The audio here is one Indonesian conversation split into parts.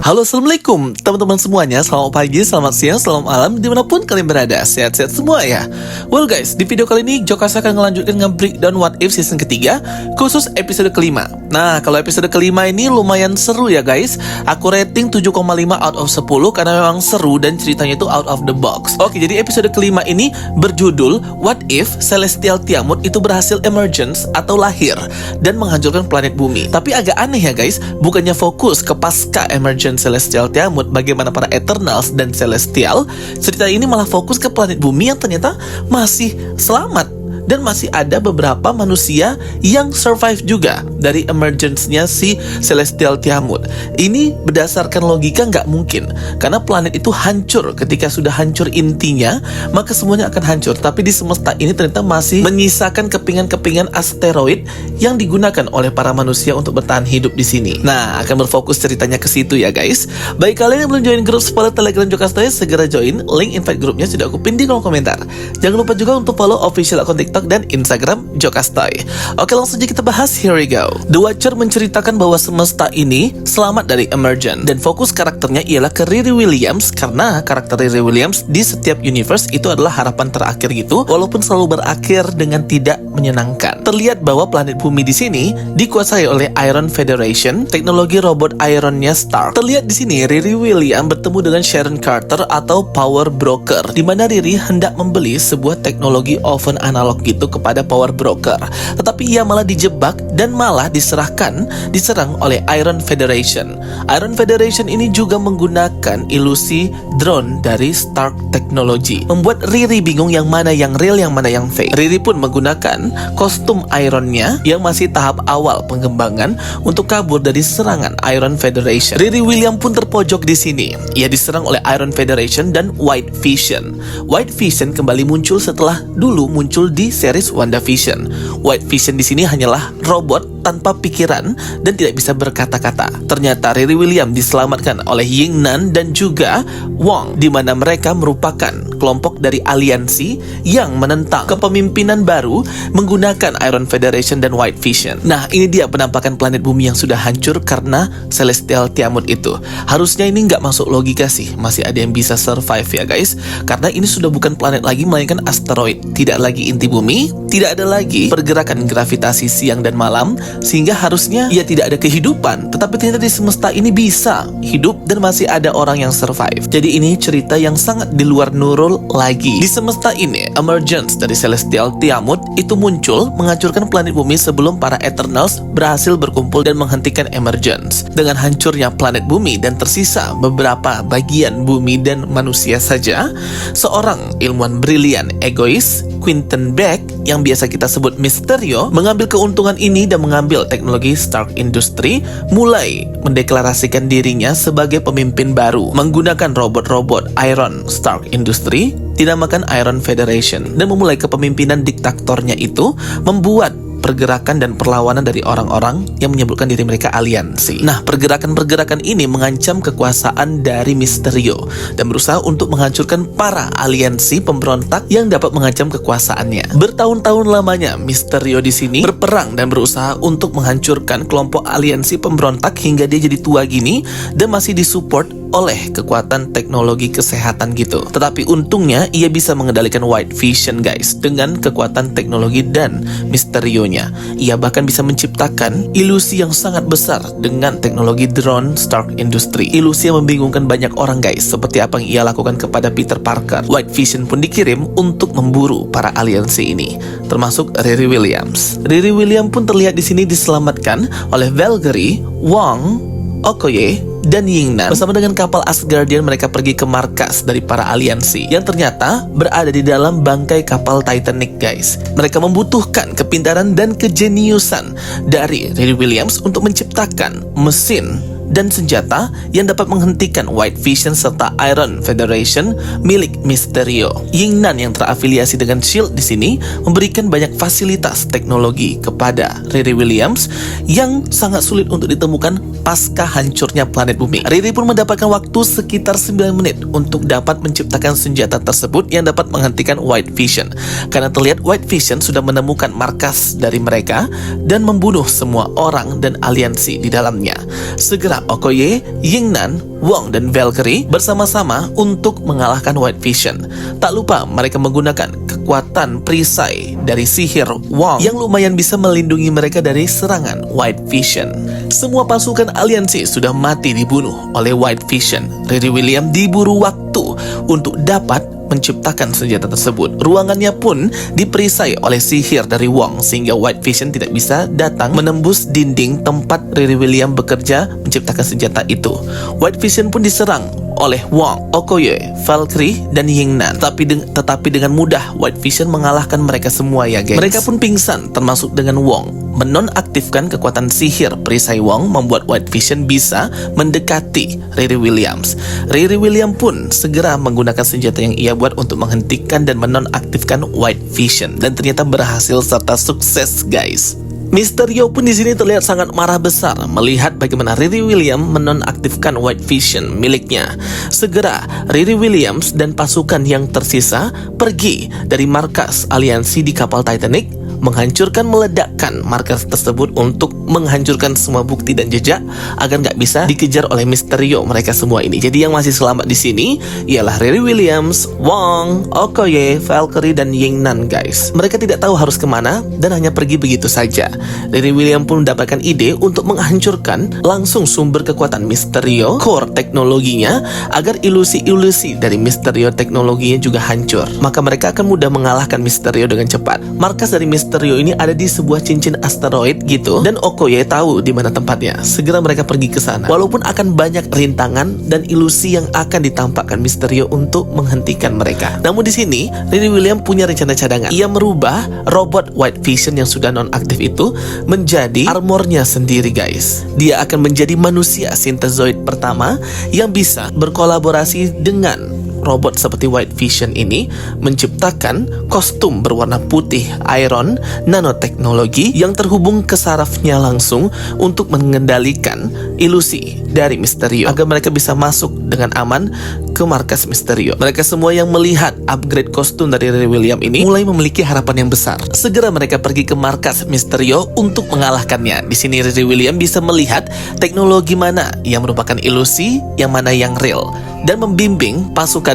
Halo, assalamualaikum teman-teman semuanya. Selamat pagi, selamat siang, selamat malam, dimanapun kalian berada. Sehat-sehat semua ya. Well guys, di video kali ini Jokasa akan ngelanjutkan nge-breakdown What If season ketiga, khusus episode kelima. Nah, kalau episode kelima ini lumayan seru ya guys. Aku rating 7,5 out of 10 karena memang seru dan ceritanya itu out of the box. Oke, jadi episode kelima ini berjudul What If Celestial Tiamut itu berhasil emergence atau lahir dan menghancurkan planet bumi. Tapi agak aneh ya guys, bukannya fokus ke pasca emergence Celestial Tiamut, bagaimana para Eternals dan Celestial, cerita ini malah fokus ke planet bumi yang ternyata masih selamat. Dan masih ada beberapa manusia yang survive juga dari emergence-nya si Celestial Tiamut. Ini berdasarkan logika nggak mungkin, karena planet itu hancur. Ketika sudah hancur intinya, maka semuanya akan hancur. Tapi di semesta ini ternyata masih menyisakan kepingan-kepingan asteroid yang digunakan oleh para manusia untuk bertahan hidup di sini. Nah, akan berfokus ceritanya ke situ ya guys. Baik, kalian yang belum join grup spoiler Telegram Jokastoy, segera join. Link invite grupnya sudah aku pin di kolom komentar. Jangan lupa juga untuk follow official akun TikTok dan Instagram Jokastoy. Oke, langsung aja kita bahas. Here we go. The Watcher menceritakan bahwa semesta ini selamat dari emergence, dan fokus karakternya ialah ke Riri Williams, karena karakter Riri Williams di setiap universe itu adalah harapan terakhir gitu, walaupun selalu berakhir dengan tidak menyenangkan. Terlihat bahwa planet bumi di sini dikuasai oleh Iron Federation, teknologi robot Ironnya Stark. Terlihat di sini Riri Williams bertemu dengan Sharon Carter atau Power Broker, di mana Riri hendak membeli sebuah teknologi oven analog gitu kepada Power Broker, tetapi ia malah dijebak dan malah diserang oleh Iron Federation. Iron Federation ini juga menggunakan ilusi drone dari Stark Technology, membuat Riri bingung yang mana yang real, yang mana yang fake. Riri pun menggunakan kostum Ironnya yang masih tahap awal pengembangan untuk kabur dari serangan Iron Federation. Riri Williams pun terpojok di sini. Ia diserang oleh Iron Federation dan White Vision. White Vision kembali muncul setelah dulu muncul di series WandaVision. White Vision di sini hanyalah robot tanpa pikiran dan tidak bisa berkata-kata. Ternyata Riri Williams diselamatkan oleh Ying-Nan dan juga Wong, di mana mereka merupakan kelompok dari aliansi yang menentang kepemimpinan baru menggunakan Iron Federation dan White Vision. Nah, ini dia penampakan planet bumi yang sudah hancur karena Celestial Tiamut itu. Harusnya ini nggak masuk logika sih, masih ada yang bisa survive ya guys, karena ini sudah bukan planet lagi, melainkan asteroid. Tidak lagi inti bumi, tidak ada lagi pergerakan gravitasi siang dan malam, sehingga harusnya ya tidak ada kehidupan. Tetapi ternyata di semesta ini bisa hidup dan masih ada orang yang survive. Jadi ini cerita yang sangat di luar Nurul lagi. Di semesta ini, emergence dari Celestial Tiamut itu muncul menghancurkan planet bumi sebelum para Eternals berhasil berkumpul dan menghentikan emergence. Dengan hancurnya planet bumi dan tersisa beberapa bagian bumi dan manusia saja, seorang ilmuwan brilian egois, Quentin Beck, yang biasa kita sebut Mysterio, mengambil keuntungan ini dan mengambil teknologi Stark Industry, mulai mendeklarasikan dirinya sebagai pemimpin baru menggunakan robot-robot Iron Stark Industry, dinamakan Iron Federation, dan memulai kepemimpinan diktatornya itu membuat pergerakan dan perlawanan dari orang-orang yang menyebutkan diri mereka aliansi. Nah, pergerakan-pergerakan ini mengancam kekuasaan dari Mysterio dan berusaha untuk menghancurkan para aliansi pemberontak yang dapat mengancam kekuasaannya. Bertahun-tahun lamanya Mysterio di sini berperang dan berusaha untuk menghancurkan kelompok aliansi pemberontak hingga dia jadi tua gini dan masih disupport oleh kekuatan teknologi kesehatan gitu. Tetapi untungnya ia bisa mengendalikan White Vision guys dengan kekuatan teknologi dan Mysterionya. Ia bahkan bisa menciptakan ilusi yang sangat besar dengan teknologi drone Stark Industry. Ilusi yang membingungkan banyak orang guys, seperti apa yang ia lakukan kepada Peter Parker. White Vision pun dikirim untuk memburu para aliansi ini, termasuk Riri Williams. Riri Williams pun terlihat di sini diselamatkan oleh Valkyrie, Wong, Okoye, dan Ying-Nan. Bersama dengan kapal Asgardian, mereka pergi ke markas dari para aliansi yang ternyata berada di dalam bangkai kapal Titanic guys. Mereka membutuhkan kepintaran dan kejeniusan dari Riri Williams untuk menciptakan mesin dan senjata yang dapat menghentikan White Vision serta Iron Federation milik Mysterio. Ying-Nan yang terafiliasi dengan SHIELD di sini memberikan banyak fasilitas teknologi kepada Riri Williams yang sangat sulit untuk ditemukan pasca hancurnya planet bumi. Riri pun mendapatkan waktu sekitar 9 menit untuk dapat menciptakan senjata tersebut yang dapat menghentikan White Vision, karena terlihat White Vision sudah menemukan markas dari mereka dan membunuh semua orang dan aliansi di dalamnya. Segera Okoye, Yingnan, Wong, dan Valkyrie bersama-sama untuk mengalahkan White Vision. Tak lupa mereka menggunakan kekuatan perisai dari sihir Wong yang lumayan bisa melindungi mereka dari serangan White Vision. Semua pasukan aliansi sudah mati dibunuh oleh White Vision. Riri William diburu waktu untuk dapat menciptakan senjata tersebut. Ruangannya pun diperisai oleh sihir dari Wong sehingga White Vision tidak bisa datang menembus dinding tempat Riri William bekerja menciptakan senjata itu. White Vision pun diserang oleh Wong, Okoye, Valkyrie, dan Yingnan. Tetapi dengan mudah White Vision mengalahkan mereka semua ya guys. Mereka pun pingsan termasuk dengan Wong. Menonaktifkan kekuatan sihir perisai Wong membuat White Vision bisa mendekati Riri Williams. Riri William pun segera menggunakan senjata yang ia buat untuk menghentikan dan menonaktifkan White Vision, dan ternyata berhasil serta sukses guys. Mysterio pun di sini terlihat sangat marah besar melihat bagaimana Riri William menonaktifkan White Vision miliknya. Segera Riri Williams dan pasukan yang tersisa pergi dari markas aliansi di kapal Titanic, menghancurkan, meledakkan markas tersebut untuk menghancurkan semua bukti dan jejak agar nggak bisa dikejar oleh Mysterio mereka semua ini. Jadi yang masih selamat di sini ialah Riri Williams, Wong, Okoye, Valkyrie, dan Yingnan guys. Mereka tidak tahu harus kemana dan hanya pergi begitu saja. Riri William pun mendapatkan ide untuk menghancurkan langsung sumber kekuatan Mysterio, core teknologinya, agar ilusi-ilusi dari Mysterio teknologinya juga hancur. Maka mereka akan mudah mengalahkan Mysterio dengan cepat. Markas dari Mysterio ini ada di sebuah cincin asteroid gitu, dan Okoye tahu di mana tempatnya. Segera mereka pergi ke sana. Walaupun akan banyak rintangan dan ilusi yang akan ditampakkan Mysterio untuk menghentikan mereka. Namun di sini Riri William punya rencana cadangan. Ia merubah robot White Vision yang sudah non-aktif itu menjadi armornya sendiri guys. Dia akan menjadi manusia Synthezoid pertama yang bisa berkolaborasi dengan robot seperti White Vision ini, menciptakan kostum berwarna putih iron nanoteknologi yang terhubung ke sarafnya langsung untuk mengendalikan ilusi dari Mysterio agar mereka bisa masuk dengan aman ke markas Mysterio. Mereka semua yang melihat upgrade kostum dari Riri William ini mulai memiliki harapan yang besar. Segera mereka pergi ke markas Mysterio untuk mengalahkannya. Di sini Riri William bisa melihat teknologi mana yang merupakan ilusi, yang mana yang real, dan membimbing pasukannya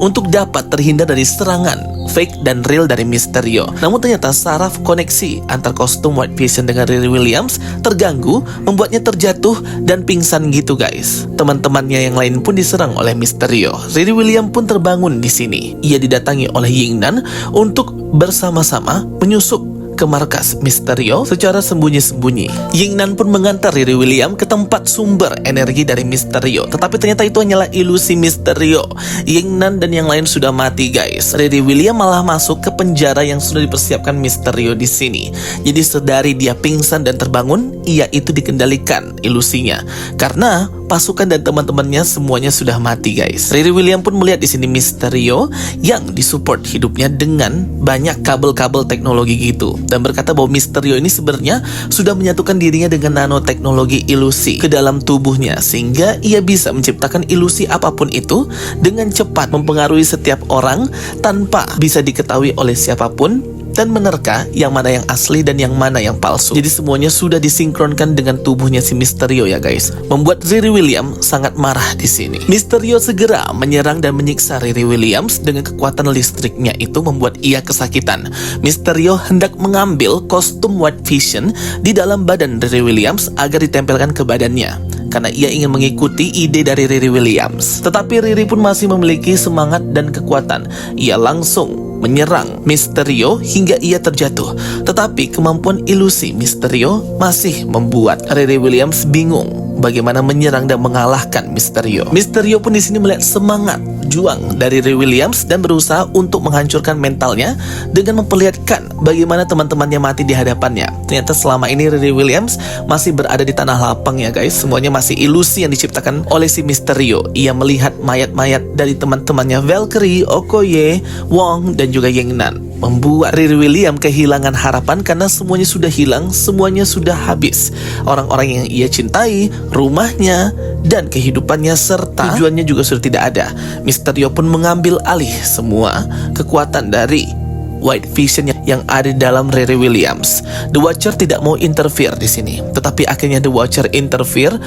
untuk dapat terhindar dari serangan fake dan real dari Mysterio. Namun ternyata saraf koneksi antar kostum White Vision dengan Riri Williams terganggu, membuatnya terjatuh dan pingsan gitu guys. Teman-temannya yang lain pun diserang oleh Mysterio. Riri William pun terbangun di sini. Ia didatangi oleh Yingnan untuk bersama-sama menyusup ke markas Mysterio secara sembunyi-sembunyi. Yingnan pun mengantar Riri William ke tempat sumber energi dari Mysterio. Tetapi ternyata itu hanyalah ilusi Mysterio. Yingnan dan yang lain sudah mati guys. Riri William malah masuk ke penjara yang sudah dipersiapkan Mysterio di sini. Jadi sedari dia pingsan dan terbangun, ia itu dikendalikan ilusinya. Karena pasukan dan teman-temannya semuanya sudah mati guys. Riri William pun melihat di sini Mysterio yang disupport hidupnya dengan banyak kabel-kabel teknologi gitu, dan berkata bahwa Mysterio ini sebenarnya sudah menyatukan dirinya dengan nanoteknologi ilusi ke dalam tubuhnya, sehingga ia bisa menciptakan ilusi apapun itu dengan cepat, mempengaruhi setiap orang tanpa bisa diketahui oleh siapapun, dan menerka yang mana yang asli dan yang mana yang palsu. Jadi semuanya sudah disinkronkan dengan tubuhnya si Mysterio ya guys. Membuat Riri William sangat marah di sini. Mysterio segera menyerang dan menyiksa Riri Williams dengan kekuatan listriknya itu, membuat ia kesakitan. Mysterio hendak mengambil kostum White Vision di dalam badan Riri Williams agar ditempelkan ke badannya, karena ia ingin mengikuti ide dari Riri Williams. Tetapi Riri pun masih memiliki semangat dan kekuatan. Ia langsung menyerang Mysterio hingga ia terjatuh. Tetapi kemampuan ilusi Mysterio masih membuat Riri Williams bingung bagaimana menyerang dan mengalahkan Mysterio. Mysterio pun di sini melihat semangat juang dari Riri Williams dan berusaha untuk menghancurkan mentalnya dengan memperlihatkan bagaimana teman-temannya mati di hadapannya. Ternyata selama ini Riri Williams masih berada di tanah lapang ya guys. Semuanya masih ilusi yang diciptakan oleh si Mysterio. Ia melihat mayat-mayat dari teman-temannya Valkyrie, Okoye, Wong, dan juga Yingnan, membuat Riri William kehilangan harapan karena semuanya sudah hilang, semuanya sudah habis. Orang-orang yang ia cintai, rumahnya, dan kehidupannya serta tujuannya juga sudah tidak ada. Mysterio pun mengambil alih semua kekuatan dari White Vision yang ada di dalam Riri Williams. The Watcher tidak mau interfere di sini, tetapi akhirnya The Watcher interfere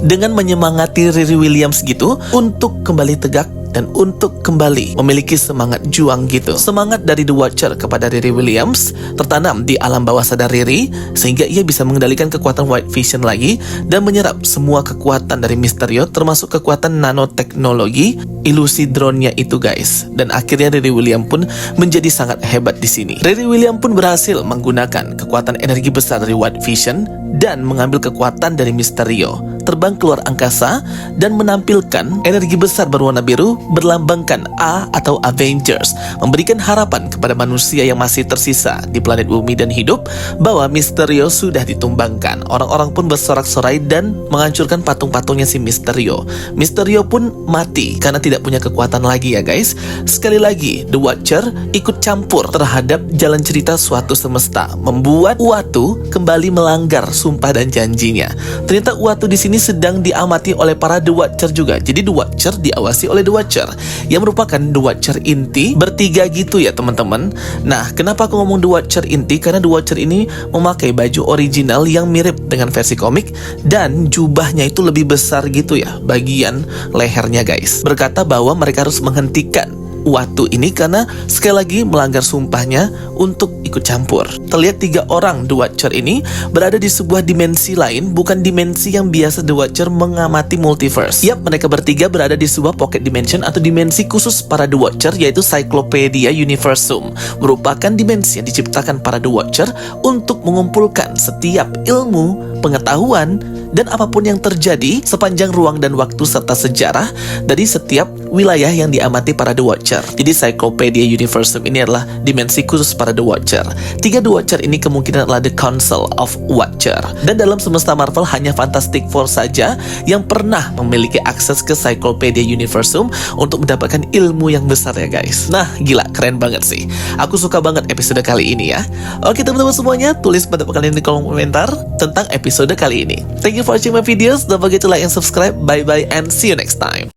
dengan menyemangati Riri Williams gitu untuk kembali tegak dan untuk kembali memiliki semangat juang gitu. Semangat dari The Watcher kepada Riri Williams tertanam di alam bawah sadar Riri sehingga ia bisa mengendalikan kekuatan White Vision lagi dan menyerap semua kekuatan dari Mysterio termasuk kekuatan nanoteknologi ilusi drone-nya itu guys. Dan akhirnya Riri Williams pun menjadi sangat hebat di sini. Riri Williams pun berhasil menggunakan kekuatan energi besar dari White Vision dan mengambil kekuatan dari Mysterio, terbang keluar angkasa dan menampilkan energi besar berwarna biru berlambangkan A atau Avengers, memberikan harapan kepada manusia yang masih tersisa di planet bumi dan hidup bahwa Mysterio sudah ditumbangkan. Orang-orang pun bersorak-sorai dan menghancurkan patung-patungnya si Mysterio. Mysterio pun mati karena tidak punya kekuatan lagi ya guys. Sekali lagi The Watcher ikut campur terhadap jalan cerita suatu semesta, membuat Uatu kembali melanggar sumpah dan janjinya. Ternyata Uatu di sini sedang diamati oleh para The Watcher juga. Jadi The Watcher diawasi oleh The Watcher yang merupakan The Watcher inti bertiga gitu ya teman-teman. Nah, kenapa aku ngomong The Watcher inti? Karena The Watcher ini memakai baju original yang mirip dengan versi komik dan jubahnya itu lebih besar gitu ya bagian lehernya guys. Berkata bahwa mereka harus menghentikan Uatu ini karena sekali lagi melanggar sumpahnya untuk ikut campur. Terlihat 3 orang The Watcher ini berada di sebuah dimensi lain, bukan dimensi yang biasa The Watcher mengamati multiverse. Yap, mereka bertiga berada di sebuah pocket dimension atau dimensi khusus para The Watcher, yaitu Cyclopedia Universum. Merupakan dimensi yang diciptakan para The Watcher untuk mengumpulkan setiap ilmu, pengetahuan, dan apapun yang terjadi sepanjang ruang dan waktu serta sejarah dari setiap wilayah yang diamati para The Watcher. Jadi Cyclopedia Universum ini adalah dimensi khusus para The Watcher. 3 The Watcher ini kemungkinan adalah The Council of Watcher. Dan dalam semesta Marvel hanya Fantastic Four saja yang pernah memiliki akses ke Cyclopedia Universum untuk mendapatkan ilmu yang besar ya guys. Nah, gila, keren banget sih. Aku suka banget episode kali ini ya. Oke teman-teman semuanya, tulis pendapat kalian di kolom komentar tentang episode kali ini. Thank you for watching my videos. Don't forget to like and subscribe. Bye bye and see you next time.